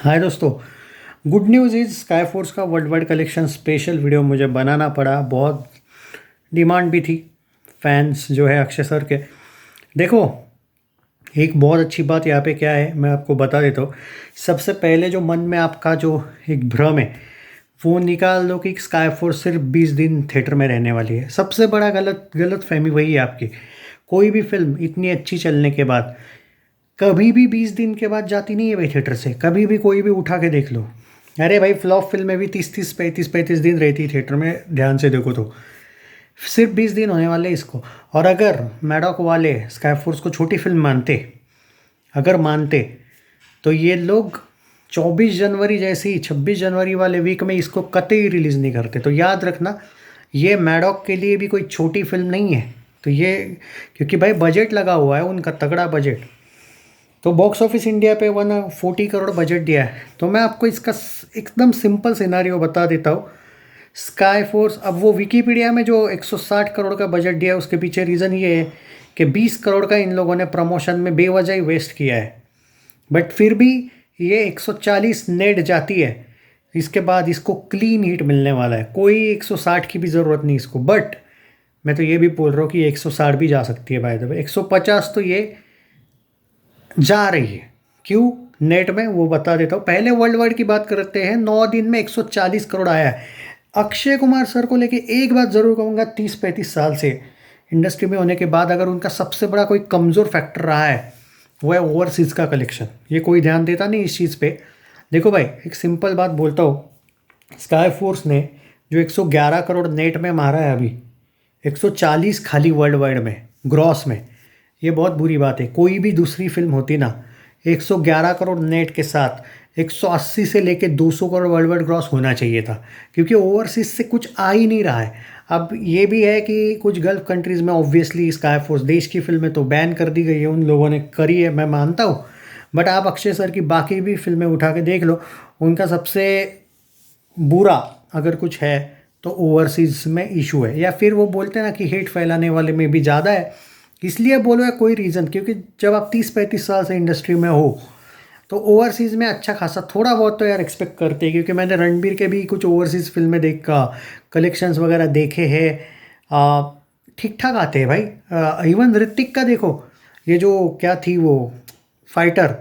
हाय दोस्तों। Good news is Sky Force का world wide collection special video मुझे बनाना पड़ा। बहुत डिमांड भी थी फैंस जो है अक्षय सर के। देखो, एक बहुत अच्छी बात यहाँ पे क्या है मैं आपको बता देता हूँ। सबसे पहले जो मन में आपका जो एक भ्रम है वो निकाल दो कि स्काई फोर्स सिर्फ 20 दिन थिएटर में रहने वाली है। सबसे बड़ा गलत फहमी वही है आपकी। कोई भी फिल्म इतनी अच्छी चलने के बाद कभी भी 20 दिन के बाद जाती नहीं है भाई थिएटर से। कभी भी कोई भी उठा के देख लो। अरे भाई, फ्लॉप फिल्में भी 30-30 35-35 दिन रहती है थिएटर में, ध्यान से देखो तो। सिर्फ 20 दिन होने वाले इसको। और अगर मैडॉक वाले स्काई फोर्स को छोटी फिल्म मानते, अगर मानते, तो ये लोग 24 जनवरी जैसी 26 जनवरी वाले वीक में इसको कतई रिलीज़ नहीं करते। तो याद रखना, ये मैडॉक के लिए भी कोई छोटी फिल्म नहीं है। तो ये, क्योंकि भाई बजट लगा हुआ है उनका, तगड़ा बजट। तो बॉक्स ऑफिस इंडिया पे 140 करोड़ बजट दिया है। तो मैं आपको इसका एकदम सिंपल सिनारियो बता देता हूँ। स्काई फोर्स, अब वो विकीपीडिया में जो 160 करोड़ का बजट दिया है उसके पीछे रीज़न ये है कि 20 करोड़ का इन लोगों ने प्रमोशन में बेवजह ही वेस्ट किया है। बट फिर भी ये 140 नेट जाती है। इसके बाद इसको क्लीन हिट मिलने वाला है, कोई 160 की भी ज़रूरत नहीं इसको। बट मैं तो ये भी बोल रहा हूँ कि 160 भी जा सकती है बाय द वे। 150 तो ये जा रही है। क्यों नेट में, वो बता देता हूँ। पहले वर्ल्ड वाइड की बात करते हैं। 9 दिन में 140 करोड़ आया है। अक्षय कुमार सर को लेके एक बात ज़रूर कहूँगा, 30-35 साल से इंडस्ट्री में होने के बाद अगर उनका सबसे बड़ा कोई कमज़ोर फैक्टर रहा है वो है ओवरसीज़ का कलेक्शन। ये कोई ध्यान देता नहीं इस चीज़ पे। देखो भाई, एक सिंपल बात बोलता हूँ। स्काई फोर्स ने जो 111 करोड़ नेट में मारा है अभी, 140 खाली वर्ल्ड वाइड में ग्रॉस में, ये बहुत बुरी बात है। कोई भी दूसरी फिल्म होती ना, 111 करोड़ नेट के साथ 180 से लेके 200 करोड़ वर्ल्ड वाइड ग्रॉस होना चाहिए था। क्योंकि ओवरसीज से कुछ आ ही नहीं रहा है। अब ये भी है कि कुछ गल्फ कंट्रीज़ में ऑब्वियसली स्काई फोर्स देश की फिल्में तो बैन कर दी गई है, उन लोगों ने करी है, मैं मानता हूँ। बट आप अक्षय सर की बाकी भी फिल्में उठा के देख लो, उनका सबसे बुरा अगर कुछ है तो ओवरसीज़ में इशू है। या फिर वो बोलते हैं ना कि हेट फैलाने वाले में भी ज़्यादा है, इसलिए बोलो, है कोई रीज़न। क्योंकि जब आप 30-35 साल से इंडस्ट्री में हो तो ओवरसीज़ में अच्छा खासा थोड़ा बहुत तो यार एक्सपेक्ट करते हैं। क्योंकि मैंने रणबीर के भी कुछ ओवरसीज़ फिल्में देखा, कलेक्शंस वगैरह देखे हैं, ठीक ठाक आते हैं भाई। इवन ऋतिक का देखो, ये जो क्या थी वो फाइटर,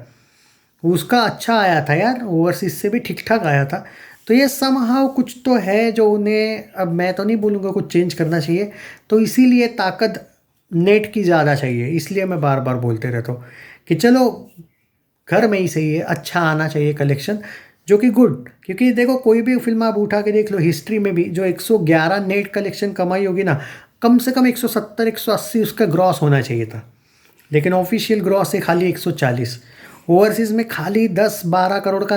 उसका अच्छा आया था यार, ओवरसीज़ से भी ठीक ठाक आया था। तो ये समहाउ कुछ तो है जो उन्हें, अब मैं तो नहीं बोलूँगा कुछ चेंज करना चाहिए। तो इसीलिए ताकत नेट की ज़्यादा चाहिए। इसलिए मैं बार बार बोलते रहता हूँ कि चलो घर में ही सही है, अच्छा आना चाहिए कलेक्शन, जो कि गुड। क्योंकि देखो, कोई भी फिल्म आप उठा के देख लो, हिस्ट्री में भी जो 111 नेट कलेक्शन कमाई होगी ना, कम से कम 170-180 उसका ग्रॉस होना चाहिए था। लेकिन ऑफिशियल ग्रॉस है खाली 140। ओवरसीज़ में खाली 10-12 करोड़ का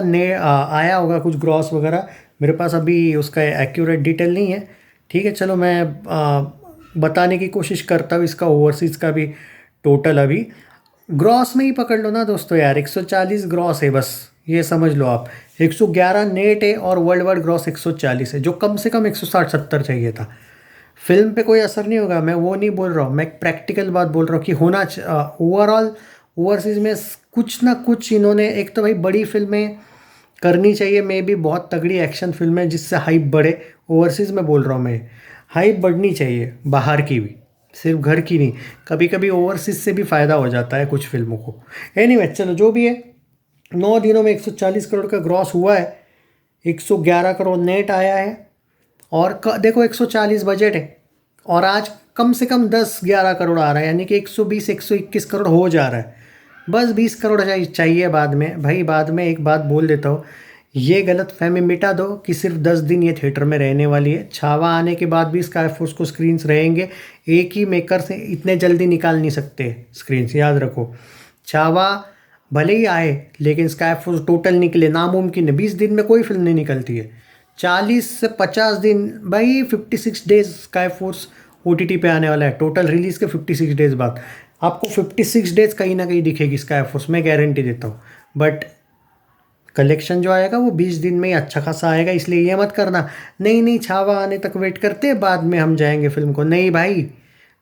आया होगा कुछ ग्रॉस वगैरह। मेरे पास अभी उसका एक्यूरेट डिटेल नहीं है। ठीक है, चलो मैं बताने की कोशिश करता हूँ इसका ओवरसीज़ का भी टोटल। अभी ग्रॉस में ही पकड़ लो ना दोस्तों यार, 140 ग्रॉस है बस, ये समझ लो आप। 111 नेट है और वर्ल्ड वाइड ग्रॉस 140 है, जो कम से कम 160-170 चाहिए था। फिल्म पे कोई असर नहीं होगा, मैं वो नहीं बोल रहा हूँ, मैं प्रैक्टिकल बात बोल रहा हूँ कि होना ओवरऑल ओवरसीज़ में कुछ ना कुछ इन्होंने, एक तो भाई बड़ी फिल्में करनी चाहिए, मे भी बहुत तगड़ी एक्शन फिल्में जिससे हाइप बढ़े। ओवरसीज़ में बोल रहा हूँ मैं, हाइप बढ़नी चाहिए बाहर की भी, सिर्फ घर की नहीं। कभी कभी ओवरसीज़ से भी फ़ायदा हो जाता है कुछ फिल्मों को। एनीवे, चलो जो भी है, 9 दिनों में 140 करोड़ का ग्रॉस हुआ है, 111 करोड़ नेट आया है। और देखो, 140 बजट है और आज कम से कम 10-11 करोड़ आ रहा है, यानी कि 120-121 करोड़ हो जा रहा है। बस 20 करोड़ चाहिए बाद में। भाई बाद में एक बात बोल देता हूँ, ये गलत फहमी मिटा दो कि सिर्फ 10 दिन ये थिएटर में रहने वाली है। छावा आने के बाद भी स्काई फोर्स को स्क्रीन्स रहेंगे। एक ही मेकर से इतने जल्दी निकाल नहीं सकते स्क्रीन्स, याद रखो। छावा भले ही आए लेकिन स्काई फोर्स टोटल निकले नामुमकिन है। 20 दिन में कोई फिल्म नहीं निकलती है। 40 से 50 दिन भाई, 56 डेज स्काई फोर्स OTT पे आने वाला है। टोटल रिलीज़ के 56 डेज बाद आपको 56 डेज कहीं ना कहीं दिखेगी स्काई फोर्स, मैं गारंटी देता हूँ। बट कलेक्शन जो आएगा वो 20 दिन में ही अच्छा खासा आएगा। इसलिए ये मत करना नहीं नहीं छावा आने तक वेट करते हैं बाद में हम जाएंगे फिल्म को। नहीं भाई,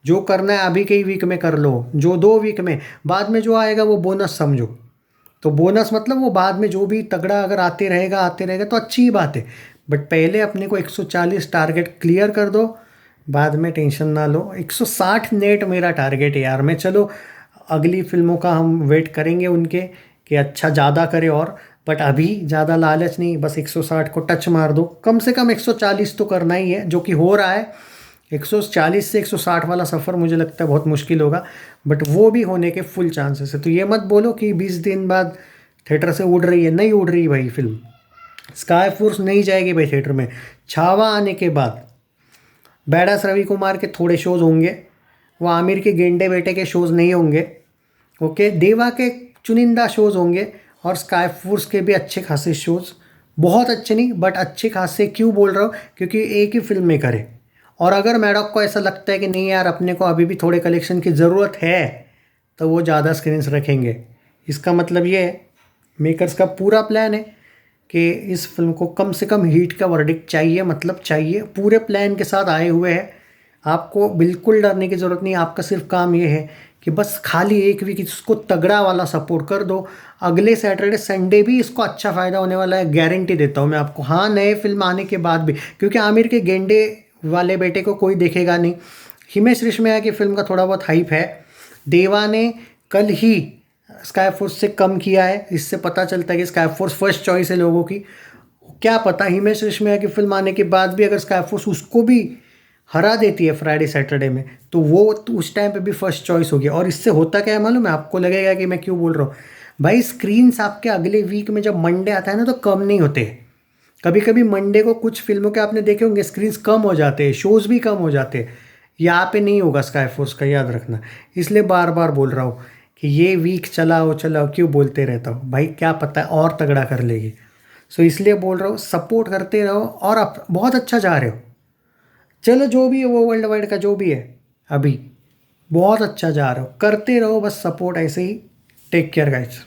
जो करना है अभी के ही वीक में कर लो, जो 2 वीक में, बाद में जो आएगा वो बोनस समझो। तो बोनस मतलब वो बाद में जो भी तगड़ा अगर आते रहेगा तो अच्छी ही बात है। बट पहले अपने को 140 टारगेट क्लियर कर दो, बाद में टेंशन ना लो। 160 नेट मेरा टारगेट है यार। मैं चलो अगली फिल्मों का हम वेट करेंगे उनके कि अच्छा ज़्यादा करे और, बट अभी ज़्यादा लालच नहीं, बस 160 को टच मार दो। कम से कम 140 तो करना ही है, जो कि हो रहा है। 140 से 160 वाला सफ़र मुझे लगता है बहुत मुश्किल होगा, बट वो भी होने के फुल चांसेस है। तो ये मत बोलो कि 20 दिन बाद थिएटर से उड़ रही है, नहीं उड़ रही भाई फिल्म। स्काई फोर्स नहीं जाएगी भाई थिएटर में। छावा आने के बाद बैडास रवि कुमार के थोड़े शोज़ होंगे, वो आमिर के गेंडे बेटे के शोज़ नहीं होंगे। ओके, देवा के चुनिंदा शोज़ होंगे और स्काई फोर्स के भी अच्छे खासे शोज़, बहुत अच्छे नहीं बट अच्छे खासे। क्यों बोल रहा हूँ? क्योंकि एक ही फिल्म में करे। और अगर मैडॉक को ऐसा लगता है कि नहीं यार अपने को अभी भी थोड़े कलेक्शन की ज़रूरत है, तो वो ज़्यादा स्क्रीन्स रखेंगे। इसका मतलब ये है, मेकर्स का पूरा प्लान है कि इस फिल्म को कम से कम हिट का वर्डिक्ट चाहिए, मतलब चाहिए। पूरे प्लान के साथ आए हुए हैं। आपको बिल्कुल डरने की ज़रूरत नहीं। आपका सिर्फ काम ये है कि बस खाली एक वीक इसको तगड़ा वाला सपोर्ट कर दो। अगले सैटरडे संडे भी इसको अच्छा फ़ायदा होने वाला है, गारंटी देता हूँ मैं आपको। हाँ, नए फिल्म आने के बाद भी, क्योंकि आमिर के गेंडे वाले बेटे को कोई देखेगा नहीं। हिमेश रेशमिया की फिल्म का थोड़ा बहुत हाइप है। देवा ने कल ही स्काई फोर्स से कम किया है, इससे पता चलता है कि स्काई फोर्स फर्स्ट चॉइस है लोगों की। क्या पता हिमेश रेशमिया की फिल्म आने के बाद भी अगर स्काई फोर्स उसको भी हरा देती है फ्राइडे सैटरडे में, तो वो तो उस टाइम पे भी फर्स्ट चॉइस होगी। और इससे होता क्या है मालूम है आपको? लगेगा कि मैं क्यों बोल रहा हूँ भाई। स्क्रीन्स आपके अगले वीक में जब मंडे आता है ना, तो कम नहीं होते। कभी कभी मंडे को कुछ फिल्मों के आपने देखे होंगे स्क्रीन्स कम हो जाते हैं, शोज़ भी कम हो जाते हैं। यहाँ पे नहीं होगा स्काई फोर्स का, याद रखना। इसलिए बार बार बोल रहा हूँ कि ये वीक चलाओ चलाओ क्यों बोलते रहता हूँ भाई, क्या पता है और तगड़ा कर लेगी। सो इसलिए बोल रहा हूँ सपोर्ट करते रहो, और आप बहुत अच्छा जा रहे हो। चलो जो भी है वो वर्ल्ड वाइड का जो भी है, अभी बहुत अच्छा जा रहे हो, करते रहो बस सपोर्ट ऐसे ही। Take care guys.